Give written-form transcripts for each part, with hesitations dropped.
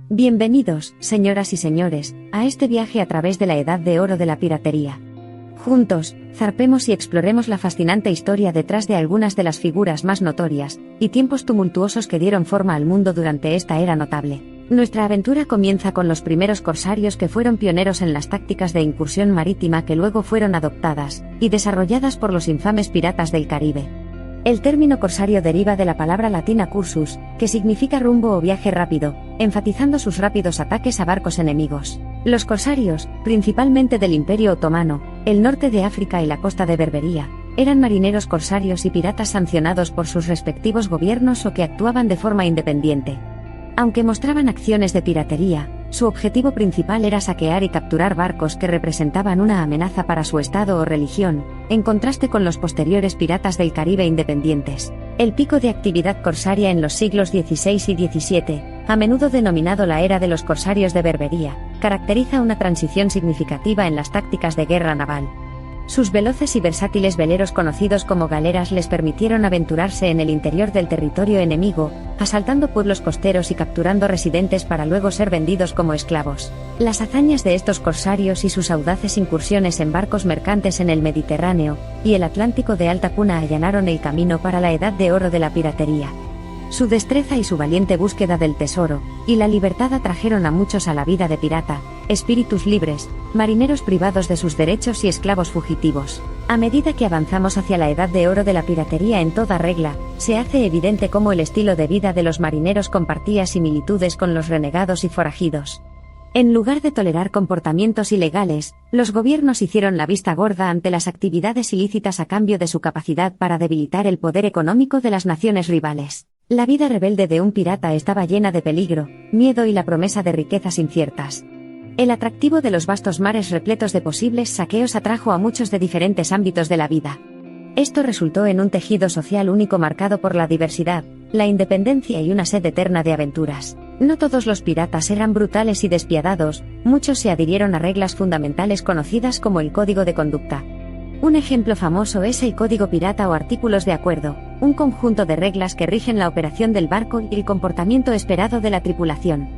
Bienvenidos, señoras y señores, a este viaje a través de la Edad de Oro de la piratería. Juntos, zarpemos y exploremos la fascinante historia detrás de algunas de las figuras más notorias y tiempos tumultuosos que dieron forma al mundo durante esta era notable. Nuestra aventura comienza con los primeros corsarios que fueron pioneros en las tácticas de incursión marítima que luego fueron adoptadas y desarrolladas por los infames piratas del Caribe. El término corsario deriva de la palabra latina cursus, que significa rumbo o viaje rápido, enfatizando sus rápidos ataques a barcos enemigos. Los corsarios, principalmente del Imperio Otomano, el norte de África y la costa de Berbería, eran marineros corsarios y piratas sancionados por sus respectivos gobiernos o que actuaban de forma independiente. Aunque mostraban acciones de piratería, su objetivo principal era saquear y capturar barcos que representaban una amenaza para su estado o religión, en contraste con los posteriores piratas del Caribe independientes. El pico de actividad corsaria en los siglos XVI y XVII, a menudo denominado la era de los corsarios de Berbería, caracteriza una transición significativa en las tácticas de guerra naval. Sus veloces y versátiles veleros conocidos como galeras les permitieron aventurarse en el interior del territorio enemigo, asaltando pueblos costeros y capturando residentes para luego ser vendidos como esclavos. Las hazañas de estos corsarios y sus audaces incursiones en barcos mercantes en el Mediterráneo y el Atlántico de alta cuna allanaron el camino para la Edad de Oro de la piratería. Su destreza y su valiente búsqueda del tesoro y la libertad atrajeron a muchos a la vida de pirata, espíritus libres, marineros privados de sus derechos y esclavos fugitivos. A medida que avanzamos hacia la Edad de Oro de la piratería en toda regla, se hace evidente cómo el estilo de vida de los marineros compartía similitudes con los renegados y forajidos. En lugar de tolerar comportamientos ilegales, los gobiernos hicieron la vista gorda ante las actividades ilícitas a cambio de su capacidad para debilitar el poder económico de las naciones rivales. La vida rebelde de un pirata estaba llena de peligro, miedo y la promesa de riquezas inciertas. El atractivo de los vastos mares repletos de posibles saqueos atrajo a muchos de diferentes ámbitos de la vida. Esto resultó en un tejido social único marcado por la diversidad, la independencia y una sed eterna de aventuras. No todos los piratas eran brutales y despiadados, muchos se adhirieron a reglas fundamentales conocidas como el Código de Conducta. Un ejemplo famoso es el Código Pirata o Artículos de Acuerdo, un conjunto de reglas que rigen la operación del barco y el comportamiento esperado de la tripulación.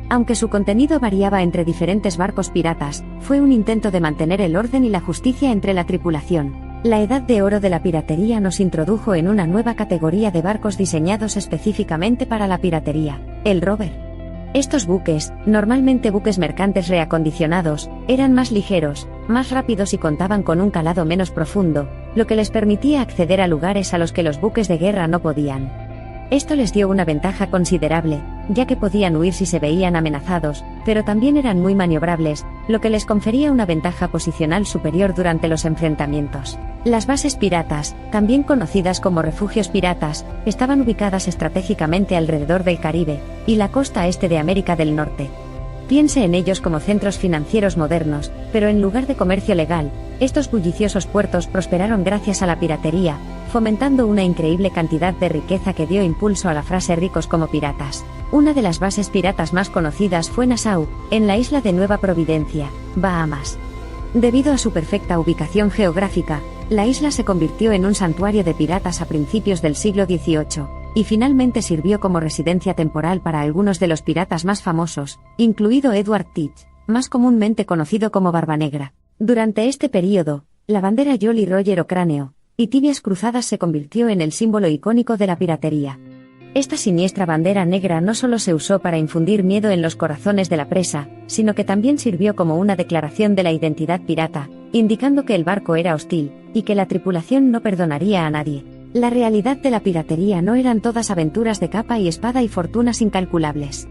Aunque su contenido variaba entre diferentes barcos piratas, fue un intento de mantener el orden y la justicia entre la tripulación. La Edad de Oro de la piratería nos introdujo en una nueva categoría de barcos diseñados específicamente para la piratería, el rover. Estos buques, normalmente buques mercantes reacondicionados, eran más ligeros, más rápidos y contaban con un calado menos profundo, lo que les permitía acceder a lugares a los que los buques de guerra no podían. Esto les dio una ventaja considerable, ya que podían huir si se veían amenazados, pero también eran muy maniobrables, lo que les confería una ventaja posicional superior durante los enfrentamientos. Las bases piratas, también conocidas como refugios piratas, estaban ubicadas estratégicamente alrededor del Caribe y la costa este de América del Norte. Piense en ellos como centros financieros modernos, pero en lugar de comercio legal, estos bulliciosos puertos prosperaron gracias a la piratería, fomentando una increíble cantidad de riqueza que dio impulso a la frase ricos como piratas. Una de las bases piratas más conocidas fue Nassau, en la isla de Nueva Providencia, Bahamas. Debido a su perfecta ubicación geográfica, la isla se convirtió en un santuario de piratas a principios del siglo XVIII, y finalmente sirvió como residencia temporal para algunos de los piratas más famosos, incluido Edward Teach, más comúnmente conocido como Barbanegra. Durante este período, la bandera Jolly Roger o cráneo y tibias cruzadas se convirtió en el símbolo icónico de la piratería. Esta siniestra bandera negra no solo se usó para infundir miedo en los corazones de la presa, sino que también sirvió como una declaración de la identidad pirata, indicando que el barco era hostil, y que la tripulación no perdonaría a nadie. La realidad de la piratería no eran todas aventuras de capa y espada y fortunas incalculables.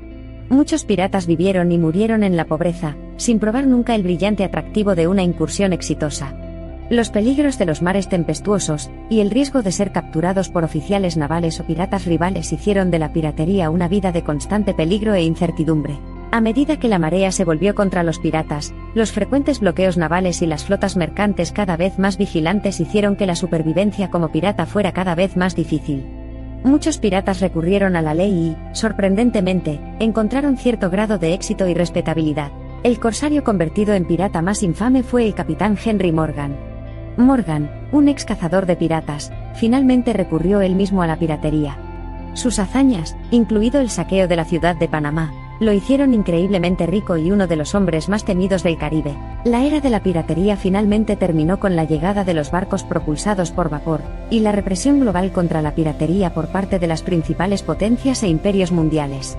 Muchos piratas vivieron y murieron en la pobreza, sin probar nunca el brillante atractivo de una incursión exitosa. Los peligros de los mares tempestuosos, y el riesgo de ser capturados por oficiales navales o piratas rivales hicieron de la piratería una vida de constante peligro e incertidumbre. A medida que la marea se volvió contra los piratas, los frecuentes bloqueos navales y las flotas mercantes cada vez más vigilantes hicieron que la supervivencia como pirata fuera cada vez más difícil. Muchos piratas recurrieron a la ley y, sorprendentemente, encontraron cierto grado de éxito y respetabilidad. El corsario convertido en pirata más infame fue el capitán Henry Morgan. Morgan, un ex cazador de piratas, finalmente recurrió él mismo a la piratería. Sus hazañas, incluido el saqueo de la ciudad de Panamá, lo hicieron increíblemente rico y uno de los hombres más temidos del Caribe. La era de la piratería finalmente terminó con la llegada de los barcos propulsados por vapor, y la represión global contra la piratería por parte de las principales potencias e imperios mundiales.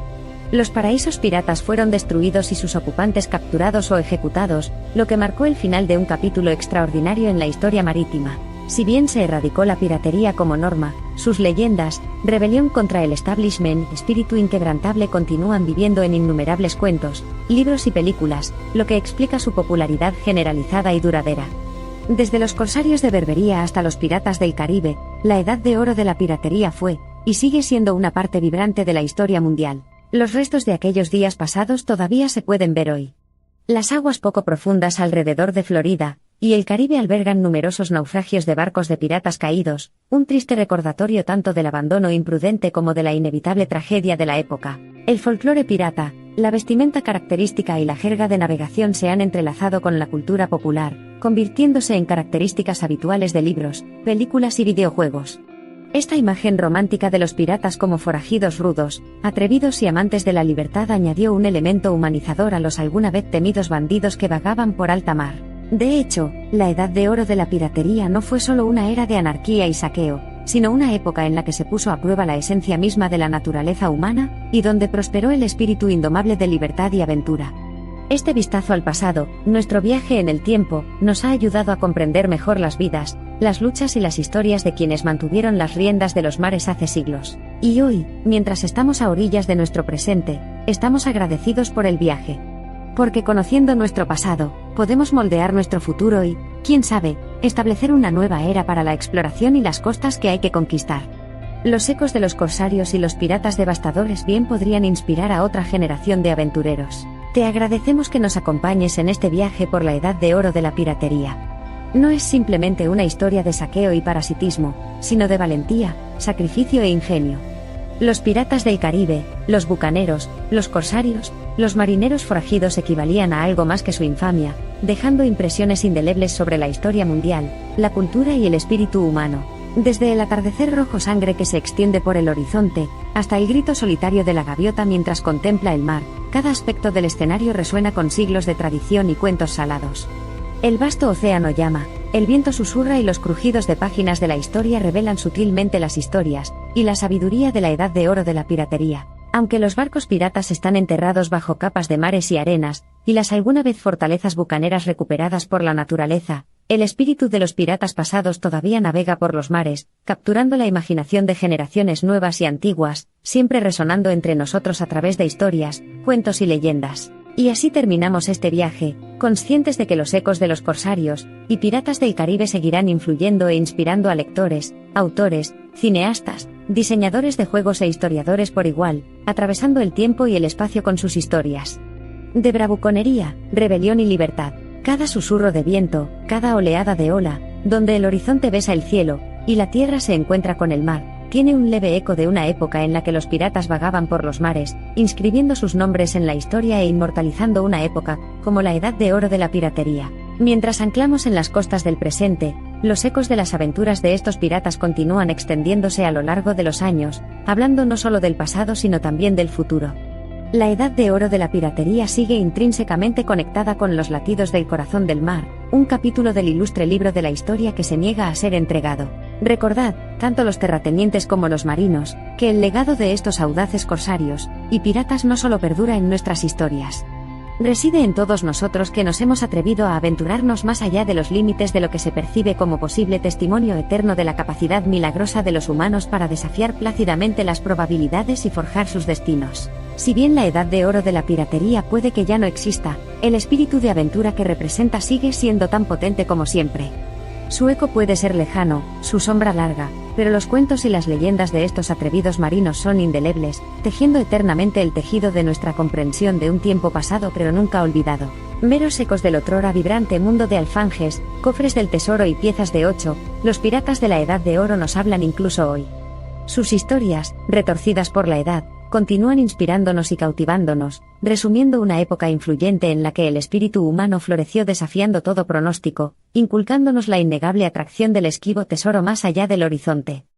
Los paraísos piratas fueron destruidos y sus ocupantes capturados o ejecutados, lo que marcó el final de un capítulo extraordinario en la historia marítima. Si bien se erradicó la piratería como norma, sus leyendas, rebelión contra el establishment, espíritu inquebrantable continúan viviendo en innumerables cuentos, libros y películas, lo que explica su popularidad generalizada y duradera. Desde los corsarios de Berbería hasta los piratas del Caribe, la edad de oro de la piratería fue, y sigue siendo una parte vibrante de la historia mundial. Los restos de aquellos días pasados todavía se pueden ver hoy. Las aguas poco profundas alrededor de Florida y el Caribe albergan numerosos naufragios de barcos de piratas caídos, un triste recordatorio tanto del abandono imprudente como de la inevitable tragedia de la época. El folclore pirata, la vestimenta característica y la jerga de navegación se han entrelazado con la cultura popular, convirtiéndose en características habituales de libros, películas y videojuegos. Esta imagen romántica de los piratas como forajidos rudos, atrevidos y amantes de la libertad añadió un elemento humanizador a los alguna vez temidos bandidos que vagaban por alta mar. De hecho, la edad de oro de la piratería no fue solo una era de anarquía y saqueo, sino una época en la que se puso a prueba la esencia misma de la naturaleza humana, y donde prosperó el espíritu indomable de libertad y aventura. Este vistazo al pasado, nuestro viaje en el tiempo, nos ha ayudado a comprender mejor las vidas, las luchas y las historias de quienes mantuvieron las riendas de los mares hace siglos. Y hoy, mientras estamos a orillas de nuestro presente, estamos agradecidos por el viaje. Porque conociendo nuestro pasado, podemos moldear nuestro futuro y, quién sabe, establecer una nueva era para la exploración y las costas que hay que conquistar. Los ecos de los corsarios y los piratas devastadores bien podrían inspirar a otra generación de aventureros. Te agradecemos que nos acompañes en este viaje por la edad de oro de la piratería. No es simplemente una historia de saqueo y parasitismo, sino de valentía, sacrificio e ingenio. Los piratas del Caribe, los bucaneros, los corsarios, los marineros forajidos equivalían a algo más que su infamia, dejando impresiones indelebles sobre la historia mundial, la cultura y el espíritu humano. Desde el atardecer rojo sangre que se extiende por el horizonte, hasta el grito solitario de la gaviota mientras contempla el mar, cada aspecto del escenario resuena con siglos de tradición y cuentos salados. El vasto océano llama, el viento susurra y los crujidos de páginas de la historia revelan sutilmente las historias y la sabiduría de la edad de oro de la piratería. Aunque los barcos piratas están enterrados bajo capas de mares y arenas, y las alguna vez fortalezas bucaneras recuperadas por la naturaleza, el espíritu de los piratas pasados todavía navega por los mares, capturando la imaginación de generaciones nuevas y antiguas, siempre resonando entre nosotros a través de historias, cuentos y leyendas. Y así terminamos este viaje, conscientes de que los ecos de los corsarios y piratas del Caribe seguirán influyendo e inspirando a lectores, autores, cineastas, diseñadores de juegos e historiadores por igual, atravesando el tiempo y el espacio con sus historias. De bravuconería, rebelión y libertad, cada susurro de viento, cada oleada de ola, donde el horizonte besa el cielo, y la tierra se encuentra con el mar, tiene un leve eco de una época en la que los piratas vagaban por los mares, inscribiendo sus nombres en la historia e inmortalizando una época, como la edad de oro de la piratería. Mientras anclamos en las costas del presente, los ecos de las aventuras de estos piratas continúan extendiéndose a lo largo de los años, hablando no solo del pasado sino también del futuro. La edad de oro de la piratería sigue intrínsecamente conectada con los latidos del corazón del mar, un capítulo del ilustre libro de la historia que se niega a ser entregado. Recordad, tanto los terratenientes como los marinos, que el legado de estos audaces corsarios y piratas no solo perdura en nuestras historias. Reside en todos nosotros que nos hemos atrevido a aventurarnos más allá de los límites de lo que se percibe como posible testimonio eterno de la capacidad milagrosa de los humanos para desafiar plácidamente las probabilidades y forjar sus destinos. Si bien la edad de oro de la piratería puede que ya no exista, el espíritu de aventura que representa sigue siendo tan potente como siempre. Su eco puede ser lejano, su sombra larga, pero los cuentos y las leyendas de estos atrevidos marinos son indelebles, tejiendo eternamente el tejido de nuestra comprensión de un tiempo pasado pero nunca olvidado. Meros ecos del otrora vibrante mundo de alfanjes, cofres del tesoro y piezas de 8, los piratas de la edad de oro nos hablan incluso hoy. Sus historias, retorcidas por la edad, continúan inspirándonos y cautivándonos, resumiendo una época influyente en la que el espíritu humano floreció desafiando todo pronóstico, inculcándonos la innegable atracción del esquivo tesoro más allá del horizonte.